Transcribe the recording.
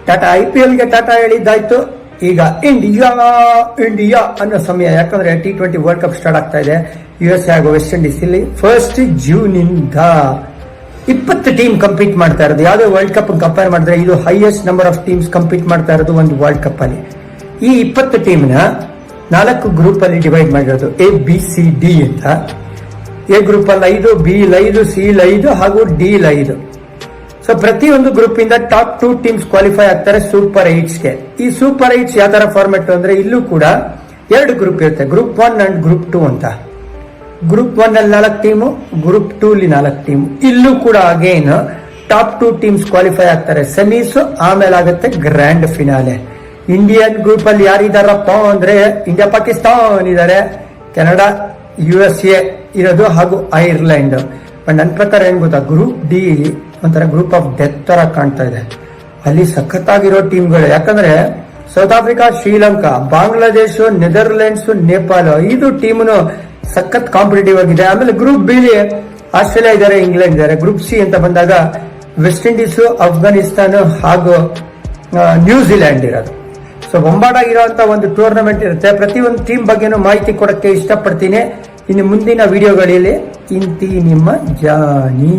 ಟಾಟಾ IPLಗೆ ಟಾಟಾ ಹೇಳಿದ್ದಾಯ್ತು. ಈಗ ಇಂಡಿಯಾ ಅನ್ನೋ ಸಮಯ, ಯಾಕಂದ್ರೆ T20 ವರ್ಲ್ಡ್ ಕಪ್ ಸ್ಟಾರ್ಟ್ ಆಗ್ತಾ ಇದೆ USA ಹಾಗೂ ವೆಸ್ಟ್ ಇಂಡೀಸ್. ಇಲ್ಲಿ 1 ಜೂನಿಂದ 20 ಟೀಮ್ ಕಂಪೀಟ್ ಮಾಡ್ತಾ ಇರೋದು. ಯಾವುದೇ ವರ್ಲ್ಡ್ ಕಪ್ ಕಂಪೇರ್ ಮಾಡಿದ್ರೆ ಇದು highest number of teams compete ಮಾಡ್ತಾ ಇರೋದು ಒಂದು ವರ್ಲ್ಡ್ ಕಪ್ ಅಲ್ಲಿ. ಈ 20 ಟೀಮ್ನ 4 ಗ್ರೂಪ್ ಅಲ್ಲಿ ಡಿವೈಡ್ ಮಾಡಿರೋದು, ABCD ಅಂತ. ಎ ಗ್ರೂಪ್ ಅಲ್ಲಿ 5, B 5, C 5 ಹಾಗೂ D 5. ಸೊ ಪ್ರತಿಯೊಂದು ಗ್ರೂಪ್ ಇಂದ ಟಾಪ್ 2 ಟೀಮ್ಸ್ ಕ್ವಾಲಿಫೈ ಆಗ್ತಾರೆ ಸೂಪರ್ 8ಗೆ. ಈ ಸೂಪರ್ 8 ಯಾವ ತರ ಫಾರ್ಮೆಟ್ ಅಂದ್ರೆ, ಇಲ್ಲೂ ಕೂಡ 2 ಗ್ರೂಪ್ ಇರುತ್ತೆ, ಗ್ರೂಪ್ 1 ಅಂಡ್ ಗ್ರೂಪ್ 2 ಅಂತ. ಗ್ರೂಪ್ 1 ಅಲ್ಲಿ 4 ಟೀಮು, ಗ್ರೂಪ್ 2 ಅಲ್ಲಿ 4 ಟೀಮು. ಇಲ್ಲೂ ಕೂಡ ಅಗೇನ್ ಟಾಪ್ 2 ಟೀಮ್ಸ್ ಕ್ವಾಲಿಫೈ ಆಗ್ತಾರೆ ಸೆಮೀಸ್, ಆಮೇಲೆ ಆಗುತ್ತೆ ಗ್ರ್ಯಾಂಡ್ ಫಿನಾಲೆ. ಇಂಡಿಯನ್ ಗ್ರೂಪ್ ಅಲ್ಲಿ ಯಾರಿದಾರಪ್ಪ ಅಂದ್ರೆ ಇಂಡಿಯಾ, ಪಾಕಿಸ್ತಾನ್ ಇದಾರೆ, ಕೆನಡಾ, USA ಇರೋದು ಹಾಗೂ ಐರ್ಲೆಂಡ್. ಬಟ್ ನನ್ನ ಪ್ರಕಾರ ಏನ್ ಗೊತ್ತಾ, ಗ್ರೂಪ್ ಡಿ ಒಂಥರ ಗ್ರೂಪ್ ಆಫ್ ಡೆತ್ ತರ ಕಾಣ್ತಾ ಇದೆ. ಅಲ್ಲಿ ಸಖತ್ತಾಗಿರೋ ಟೀಮ್ಗಳು, ಯಾಕಂದ್ರೆ south Africa, Sri Lanka, Bangladesh, Netherlands, Nepal, 5 ಟೀಮ್ನು ಸಖತ್ ಕಾಂಪಿಟೇಟಿವ್ ಆಗಿದೆ. ಆಮೇಲೆ ಗ್ರೂಪ್ ಬಿ ಆಸ್ಟ್ರೇಲಿಯಾ ಇದಾರೆ, ಇಂಗ್ಲೆಂಡ್ ಇದಾರೆ. ಗ್ರೂಪ್ ಸಿ ಅಂತ ಬಂದಾಗ ವೆಸ್ಟ್ ಇಂಡೀಸ್, ಅಫ್ಘಾನಿಸ್ತಾನ ಹಾಗೂ ನ್ಯೂಜಿಲ್ಯಾಂಡ್ ಇರೋದು. ಸೊ ಬೊಂಬಾಟಾಗಿರುವಂತ ಒಂದು ಟೂರ್ನಮೆಂಟ್ ಇರುತ್ತೆ. ಪ್ರತಿಯೊಂದು ಟೀಮ್ ಬಗ್ಗೆನೂ ಮಾಹಿತಿ ಕೊಡಕ್ಕೆ ಇಷ್ಟಪಡ್ತೀನಿ. ಇನ್ನು ಮುಂದಿನ ವಿಡಿಯೋಗಳಲ್ಲಿ ಇಂತಿ ನಿಮ್ಮ ಜಾನಿ.